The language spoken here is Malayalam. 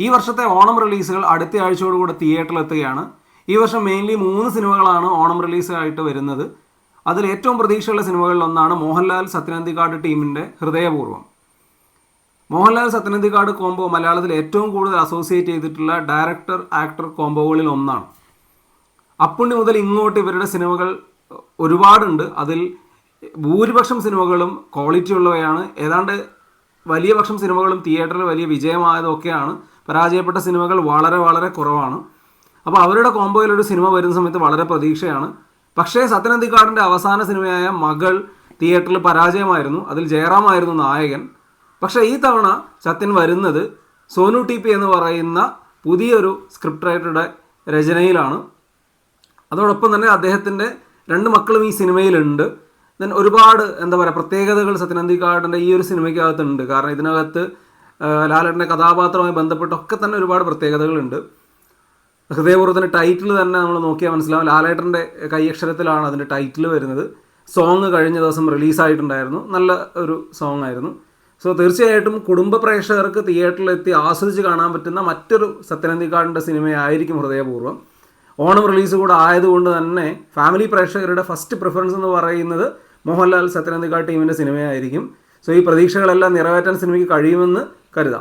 ഈ വർഷത്തെ ഓണം റിലീസുകൾ അടുത്ത ആഴ്ചയോടുകൂടെ തിയേറ്ററിലെത്തുകയാണ്. ഈ വർഷം മെയിൻലി 3 സിനിമകളാണ് ഓണം റിലീസായിട്ട് വരുന്നത്. അതിൽ ഏറ്റവും പ്രതീക്ഷയുള്ള സിനിമകളിൽ ഒന്നാണ് മോഹൻലാൽ സത്യനന്ദിക്കാട് ടീമിൻ്റെ ഹൃദയപൂർവ്വം. മോഹൻലാൽ സത്യനന്ദിക്കാട് കോംബോ മലയാളത്തിൽ ഏറ്റവും കൂടുതൽ അസോസിയേറ്റ് ചെയ്തിട്ടുള്ള ഡയറക്ടർ ആക്ടർ കോംബോകളിൽ ഒന്നാണ്. അപ്പുണ്ണി മുതൽ ഇങ്ങോട്ട് ഇവരുടെ സിനിമകൾ ഒരുപാടുണ്ട്. അതിൽ ഭൂരിപക്ഷം സിനിമകളും ക്വാളിറ്റി ഉള്ളവയാണ്. ഏതാണ്ട് വലിയ പക്ഷം സിനിമകളും തിയേറ്ററിൽ വലിയ വിജയമായതൊക്കെയാണ്. പരാജയപ്പെട്ട സിനിമകൾ വളരെ വളരെ കുറവാണ്. അപ്പോൾ അവരുടെ കോംബോയിലൊരു സിനിമ വരുന്ന സമയത്ത് വളരെ പ്രതീക്ഷയാണ്. പക്ഷേ സത്യനന്ദിക്കാടിൻ്റെ അവസാന സിനിമയായ മകൾ തിയേറ്ററിൽ പരാജയമായിരുന്നു. അതിൽ ജയറാമായിരുന്നു നായകൻ. പക്ഷേ ഈ തവണ സത്യൻ വരുന്നത് സോനു ടി.പി എന്ന് പറയുന്ന പുതിയൊരു സ്ക്രിപ്റ്റ് റൈറ്ററുടെ രചനയിലാണ്. അതോടൊപ്പം തന്നെ അദ്ദേഹത്തിൻ്റെ 2 മക്കളും ഈ സിനിമയിലുണ്ട്. ദെൻ ഒരുപാട് പ്രത്യേകതകൾ സത്യനന്ദിക്കാടിൻ്റെ ഈ ഒരു സിനിമയ്ക്കകത്തുണ്ട്. കാരണം ഇതിനകത്ത് ലാലേട്ടൻ്റെ കഥാപാത്രവുമായി ബന്ധപ്പെട്ടൊക്കെ തന്നെ ഒരുപാട് പ്രത്യേകതകളുണ്ട്. ഹൃദയപൂർവ്വത്തിൻ്റെ ടൈറ്റിൽ തന്നെ നമ്മൾ നോക്കിയാൽ മനസ്സിലാവും. ലാലേട്ടൻ്റെ കൈയക്ഷരത്തിലാണ് അതിൻ്റെ ടൈറ്റിൽ വരുന്നത്. സോങ് കഴിഞ്ഞ ദിവസം റിലീസായിട്ടുണ്ടായിരുന്നു. നല്ല ഒരു സോങ് ആയിരുന്നു. സോ തീർച്ചയായിട്ടും കുടുംബ പ്രേക്ഷകർക്ക് തിയേറ്ററിലെത്തി ആസ്വദിച്ച് കാണാൻ പറ്റുന്ന മറ്റൊരു സത്യനന്ദിക്കാടിൻ്റെ സിനിമയായിരിക്കും ഹൃദയപൂർവ്വം. ഓണം റിലീസ് കൂടെ ആയതുകൊണ്ട് തന്നെ ഫാമിലി പ്രേക്ഷകരുടെ ഫസ്റ്റ് പ്രിഫറൻസ് എന്ന് പറയുന്നത് മോഹൻലാൽ സത്യനന്ദിക്കാട് ടീമിൻ്റെ സിനിമയായിരിക്കും. സോ ഈ പ്രതീക്ഷകളെല്ലാം നിറവേറ്റാൻ സിനിമയ്ക്ക് കഴിയുമെന്ന് കരുതാം.